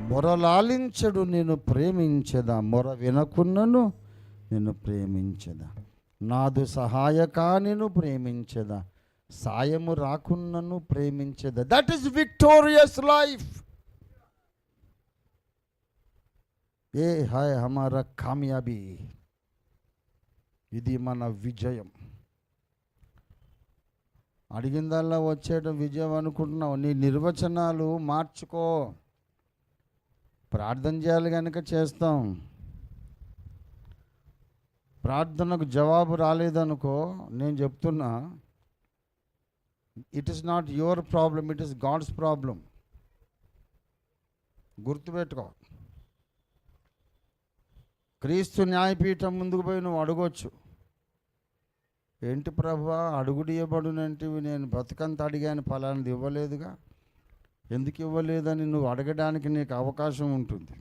మొరలాలించడు నేను ప్రేమించదా, మొర వినకున్నను నేను ప్రేమించదా, నాదు సహాయక నేను ప్రేమించదా, సాయము రాకున్నను ప్రేమించదా. That is victorious life. ఏ హాయ్ హమారా కామయాబీ. ఇది మన విజయం. అడిగిందల్లా వచ్చేయడం విజయం అనుకుంటున్నావు. నీ నిర్వచనాలు మార్చుకో. ప్రార్థన చేయాలి కనుక చేస్తాం. ప్రార్థనకు జవాబు రాలేదనుకో, నేను చెప్తున్నా, it is not your problem, it is God's problem. గుర్తుపెట్టుకో. క్రీస్తు న్యాయపీఠం ముందుకు పోయి నువ్వు అడగొచ్చు. ఏంటి ప్రభువా, అడుగుడు ఇవ్వబడునంటివి, నేను బ్రతకంత అడిగాను, ఫలానిది ఇవ్వలేదుగా, ఎందుకు ఇవ్వలేదని నువ్వు అడగడానికి నీకు అవకాశం ఉంటుంది.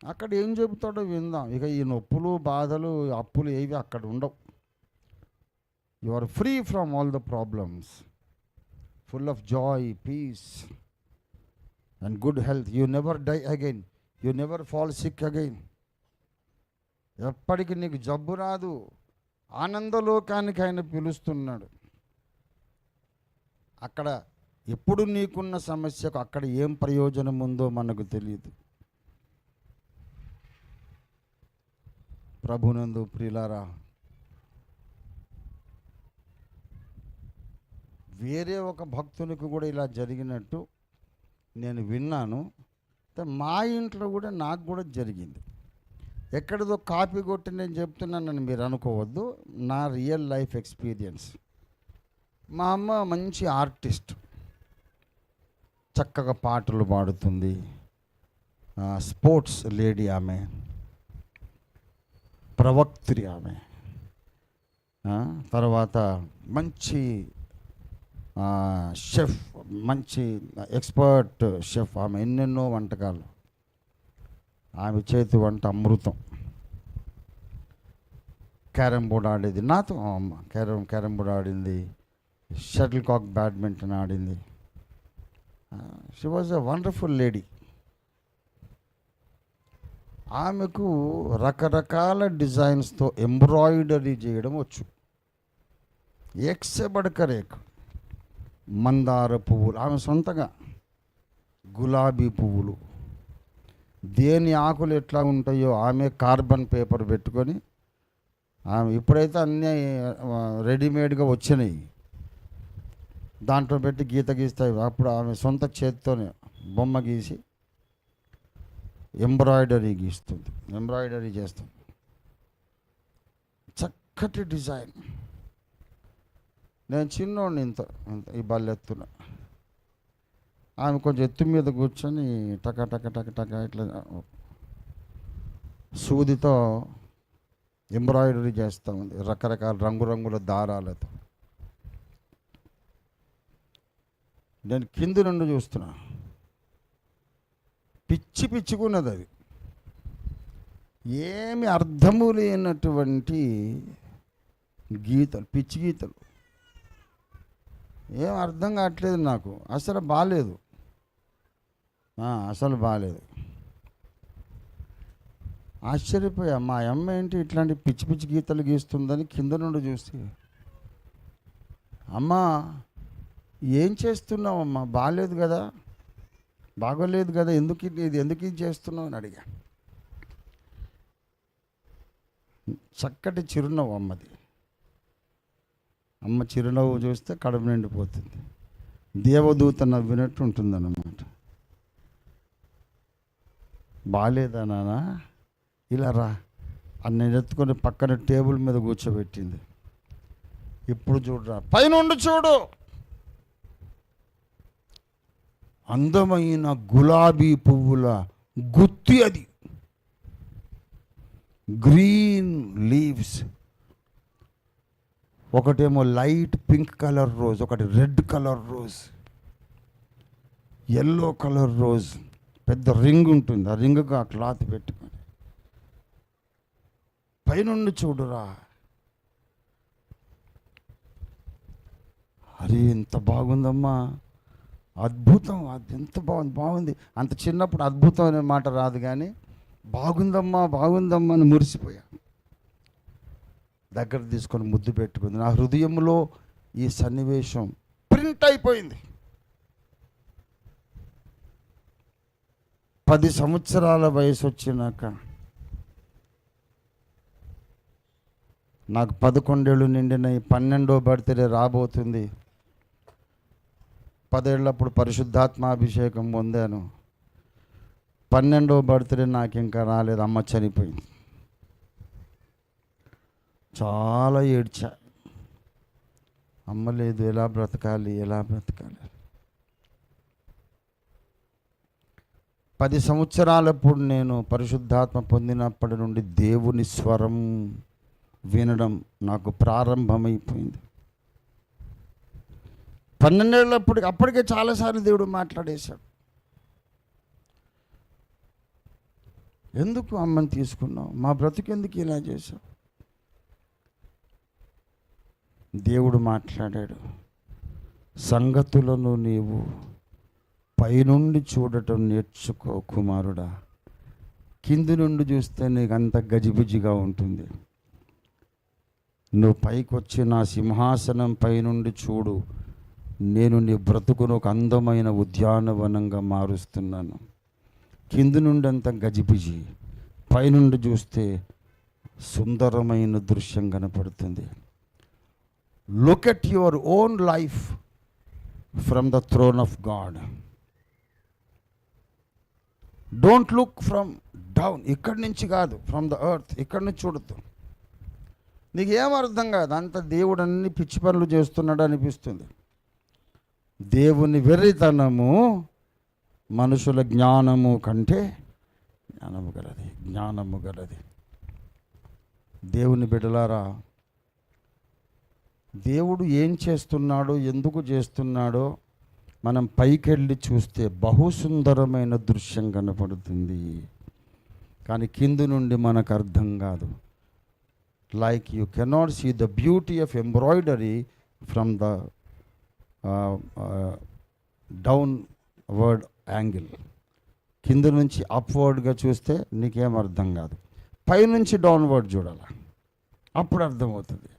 అక్కడ ఏం చెబుతాడో విందాం. ఇక ఈ నొప్పులు, బాధలు, అప్పులు ఏవి అక్కడ ఉండవు. You are free from all the problems, full of joy, peace and good health. You never die again, you never fall sick again. ఎప్పటికీ నీకు జబ్బు రాదు. ఆనందలోకానికి ఆయన పిలుస్తున్నాడు. అక్కడ ఎప్పుడు నీకున్న సమస్యకు అక్కడ ఏం ప్రయోజనం ఉందో మనకు తెలియదు. ప్రభునందు ప్రియులారా, వేరే ఒక భక్తునికి కూడా ఇలా జరిగినట్టు నేను విన్నాను. మా ఇంట్లో కూడా నాకు కూడా జరిగింది. ఎక్కడిదో కాపీ కొట్టి నేను చెప్తున్నానని మీరు అనుకోవద్దు. నా రియల్ లైఫ్ ఎక్స్పీరియన్స్. మా అమ్మ మంచి ఆర్టిస్ట్, చక్కగా పాటలు పాడుతుంది, స్పోర్ట్స్ లేడీ, ఆమె ప్రవక్త్రి, ఆమె తర్వాత మంచి షెఫ్, మంచి ఎక్స్పర్ట్ షెఫ్. ఆమె ఎన్నెన్నో వంటకాలు, ఆమె చేతి వంట అమృతం. క్యారమ్ బోర్డ్ ఆడేది నాతో. అమ్మ క్యారమ్ బోర్డ్ ఆడింది, షటిల్ కాక్ బ్యాడ్మింటన్ ఆడింది. She was a wonderful lady. ఆమెకు రకరకాల డిజైన్స్తో ఎంబ్రాయిడరీ చేయడం వచ్చు. ఎక్సెబడకరేక్ మందార పువ్వులు, ఆమె సొంతగా గులాబీ పువ్వులు, దేని ఆకులు ఎట్లా ఉంటాయో ఆమె కార్బన్ పేపర్ పెట్టుకొని, ఆమె ఇప్పుడైతే అన్నీ రెడీమేడ్గా వచ్చినాయి, దాంట్లో పెట్టి గీత గీస్తాయి. అప్పుడు ఆమె సొంత చేతితోనే బొమ్మ గీసి ఎంబ్రాయిడరీ గీస్తుంది, ఎంబ్రాయిడరీ చేస్తుంది. చక్కటి డిజైన్. నేను చిన్నోడిని, ఇంత ఈ బల్లెత్తున. ఆమె కొంచెం ఎత్తు మీద కూర్చొని టక టక టక టక ఇట్లా సూదితో ఎంబ్రాయిడరీ చేస్తూ ఉంది, రకరకాల రంగురంగుల దారాలతో. నేను కింది నుండి చూస్తున్నా. పిచ్చికున్నది అది. ఏమి అర్థము లేనటువంటి గీతలు, పిచ్చి గీతలు. ఏం అర్థం కావట్లేదు నాకు. అసలు బాగాలేదు, అసలు బాగాలేదు. ఆశ్చర్యపోయా. మా అమ్మ ఏంటి ఇట్లాంటి పిచ్చి పిచ్చి గీతలు గీస్తుందని కింద నుండి చూసి, అమ్మా ఏం చేస్తున్నావమ్మా, బాగాలేదు కదా, బాగోలేదు కదా, ఎందుకు ఇది చేస్తున్నావు అని అడిగా. చక్కటి చిరునవ్వు అమ్మది. అమ్మ చిరునవ్వు చూస్తే కడుపు నిండిపోతుంది. దేవదూత నవ్వినట్టు ఉంటుందన్నమాట. బాగాలేదా నాన్న, ఇలా రా అని నేను ఎత్తుకొని పక్కన టేబుల్ మీద కూర్చోబెట్టింది. ఇప్పుడు చూడరా, పైనుండి చూడు, అందమైన గులాబీ పువ్వుల గుత్తి అది, గ్రీన్ లీవ్స్. ఒకటేమో లైట్ పింక్ కలర్ రోజ్, ఒకటి red colour rose, yellow colour rose. పెద్ద రింగ్ ఉంటుంది, ఆ రింగ్కి ఆ క్లాత్ పెట్టుకొని పైనుండి చూడురా. అరే ఎంత బాగుందమ్మా, అద్భుతం, అది ఎంత బాగుంది. అంత చిన్నప్పుడు అద్భుతం అనే మాట రాదు, కానీ బాగుందమ్మా బాగుందమ్మా అని మురిసిపోయా. దగ్గర తీసుకొని ముద్దు పెట్టుకుంది. నా హృదయంలో ఈ సన్నివేశం ప్రింట్ అయిపోయింది. 10 సంవత్సరాల వయసు వచ్చినాక నాకు 11 ఏళ్ళు నిండినాయి. 12వ బర్త్డే రాబోతుంది. 10 ఏళ్ళప్పుడు పరిశుద్ధాత్మాభిషేకం పొందాను. 12వ బర్త్డే నాకు ఇంకా రాలేదు. అమ్మ చనిపోయింది. చాలా ఏడ్చా. అమ్మ లేదు, ఎలా బ్రతకాలి. 10 సంవత్సరాలప్పుడు నేను పరిశుద్ధాత్మ పొందినప్పటి నుండి దేవుని స్వరం వినడం నాకు ప్రారంభమైపోయింది. 12 ఏళ్ళప్పుడు అప్పటికే చాలాసార్లు దేవుడు మాట్లాడేశాడు. ఎందుకు అమ్మని తీసుకున్నావు, మా బ్రతుకెందుకు ఇలా చేశావు? దేవుడు మాట్లాడాడు, సంగతులను నీవు పైనుండి చూడటం నేర్చుకో కుమారుడా. కింది నుండి చూస్తే నీకు అంత గజిబిజిగా ఉంటుంది. నువ్వు పైకి వచ్చి నా సింహాసనం పైనుండి చూడు. నేను నీ బ్రతుకును ఒక అందమైన ఉద్యానవనంగా మారుస్తున్నాను. కింది నుండి అంత గజిబిజి, పైనుండి చూస్తే సుందరమైన దృశ్యం కనపడుతుంది. Look at your own life from the throne of God. Don't look from down, ఇక్కడి నుంచి కాదు, ఫ్రమ్ ద ఎర్త్, ఇక్కడి నుంచి చూడద్దు. నీకు ఏం అర్థం కాదు, అంత దేవుడు అన్ని పిచ్చి పనులు చేస్తున్నాడు అనిపిస్తుంది. దేవుని వెర్రితనము మనుషుల జ్ఞానము కంటే జ్ఞానము గలది. దేవుని బిడ్డలారా, దేవుడు ఏం చేస్తున్నాడో, ఎందుకు చేస్తున్నాడో మనం పైకెళ్ళి చూస్తే బహుసుందరమైన దృశ్యం కనపడుతుంది. కానీ కింది నుండి మనకు అర్థం కాదు. Like you cannot see the beauty of embroidery from the downward angle. కింద నుంచి అప్వర్డ్గా చూస్తే నీకేం అర్థం కాదు. పైనుంచి డౌన్వర్డ్ చూడాలి, అప్పుడు అర్థమవుతుంది.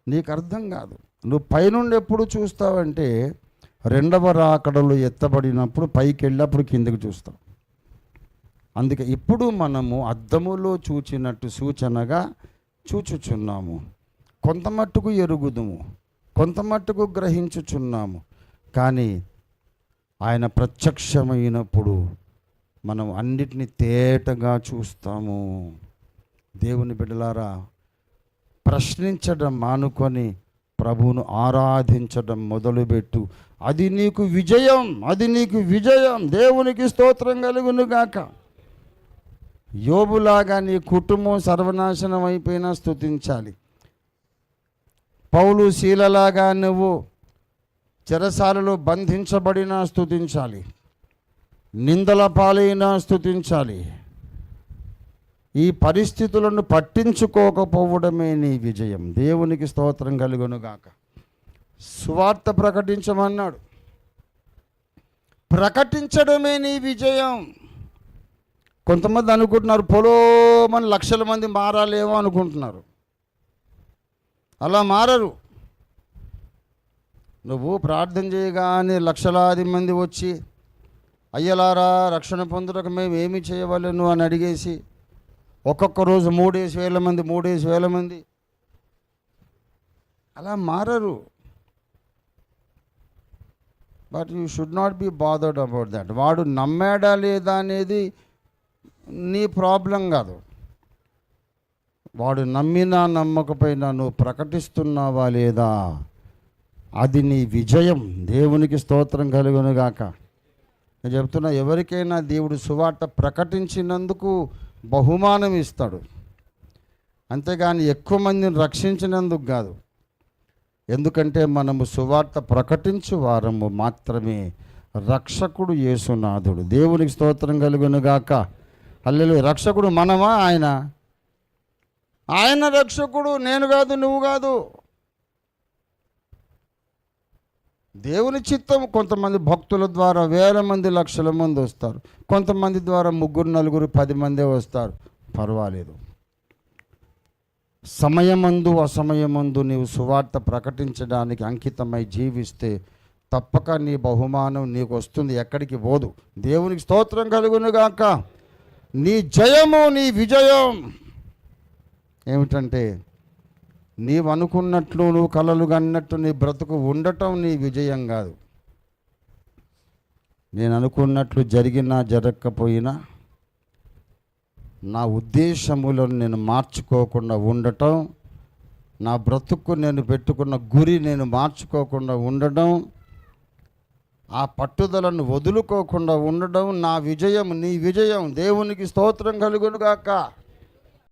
నీకు అర్థం కాదు. నువ్వు పైనుండి ఎప్పుడు చూస్తావంటే రెండవ రాకడలు ఎత్తబడినప్పుడు పైకి వెళ్ళినప్పుడు కిందకి చూస్తావు. అందుకే ఇప్పుడు మనము అద్దములో చూచినట్టు సూచనగా చూచుచున్నాము. కొంత మట్టుకు ఎరుగుదుము, కొంత మట్టుకు గ్రహించుచున్నాము. కానీ ఆయన ప్రత్యక్షమైనప్పుడు మనం అన్నిటినీ తేటగా చూస్తాము. దేవుని బిడ్డలారా, ప్రశ్నించడం మానుకొని ప్రభువును ఆరాధించడం మొదలుపెట్టు. అది నీకు విజయం, అది నీకు విజయం. దేవునికి స్తోత్రం కలుగును గాక. యోబులాగా నీ కుటుంబం సర్వనాశనం అయిపోయినా స్తుతించాలి. పౌలు శీలలాగా నువ్వు చెరసాలలో బంధించబడినా స్తుతించాలి. నిందల పాలైనా స్తుతించాలి. ఈ పరిస్థితులను పట్టించుకోకపోవడమే నీ విజయం. దేవునికి స్తోత్రం కలుగునుగాక. సువార్త ప్రకటించమన్నాడు. ప్రకటించడమే నీ విజయం. కొంతమంది అనుకుంటున్నారు పొలోమని లక్షల మంది మారాలేమో అనుకుంటున్నారు. అలా మారరు. నువ్వు ప్రార్థన చేయగానే లక్షలాది మంది వచ్చి అయ్యలారా రక్షణ పొందుటకు మేము ఏమి చేయవలను అని అడిగేసి ఒక్కొక్క రోజు 3,000 మంది 3,000 మంది అలా మారరు. But you should not be bothered about that. వాడు నమ్మాడా లేదా అనేది నీ ప్రాబ్లం కాదు. వాడు నమ్మినా నమ్మకపోయినా నువ్వు ప్రకటిస్తున్నావా లేదా, అది నీ విజయం. దేవునికి స్తోత్రం కలుగునుగాక. నేను చెప్తున్నా, ఎవరికైనా దేవుడు సువార్త ప్రకటించినందుకు బహుమానం ఇస్తాడు, అంతేగాని ఎక్కువ మందిని రక్షించినందుకు కాదు. ఎందుకంటే మనము సువార్త ప్రకటించు వారము మాత్రమే. రక్షకుడు యేసునాథుడు. దేవునికి స్తోత్రం కలుగునుగాక. హల్లెలూయా. రక్షకుడు మనమా? ఆయన రక్షకుడు. నేను కాదు, నువ్వు కాదు. దేవుని చిత్తం. కొంతమంది భక్తుల ద్వారా వేల మంది లక్షల మంది వస్తారు, కొంతమంది ద్వారా 3 4 10 మందే వస్తారు, పర్వాలేదు. సమయమందు అసమయమందు నీవు సువార్త ప్రకటించడానికి అంకితమై జీవిస్తే తప్పక నీ బహుమానం నీకు వస్తుంది, ఎక్కడికి పోదు. దేవునికి స్తోత్రం కలుగును గాక. నీ జయము, నీ విజయం ఏమిటంటే నీవు అనుకున్నట్లు, నువ్వు కలలు కన్నట్టు నీ బ్రతుకు ఉండటం నీ విజయం కాదు. నేను అనుకున్నట్లు జరిగినా జరగకపోయినా నా ఉద్దేశములను నేను మార్చుకోకుండా ఉండటం, నా బ్రతుకు నేను పెట్టుకున్న గురి నేను మార్చుకోకుండా ఉండడం, ఆ పట్టుదలను వదులుకోకుండా ఉండడం నా విజయం, నీ విజయం. దేవునికి స్తోత్రం కలుగును గాక.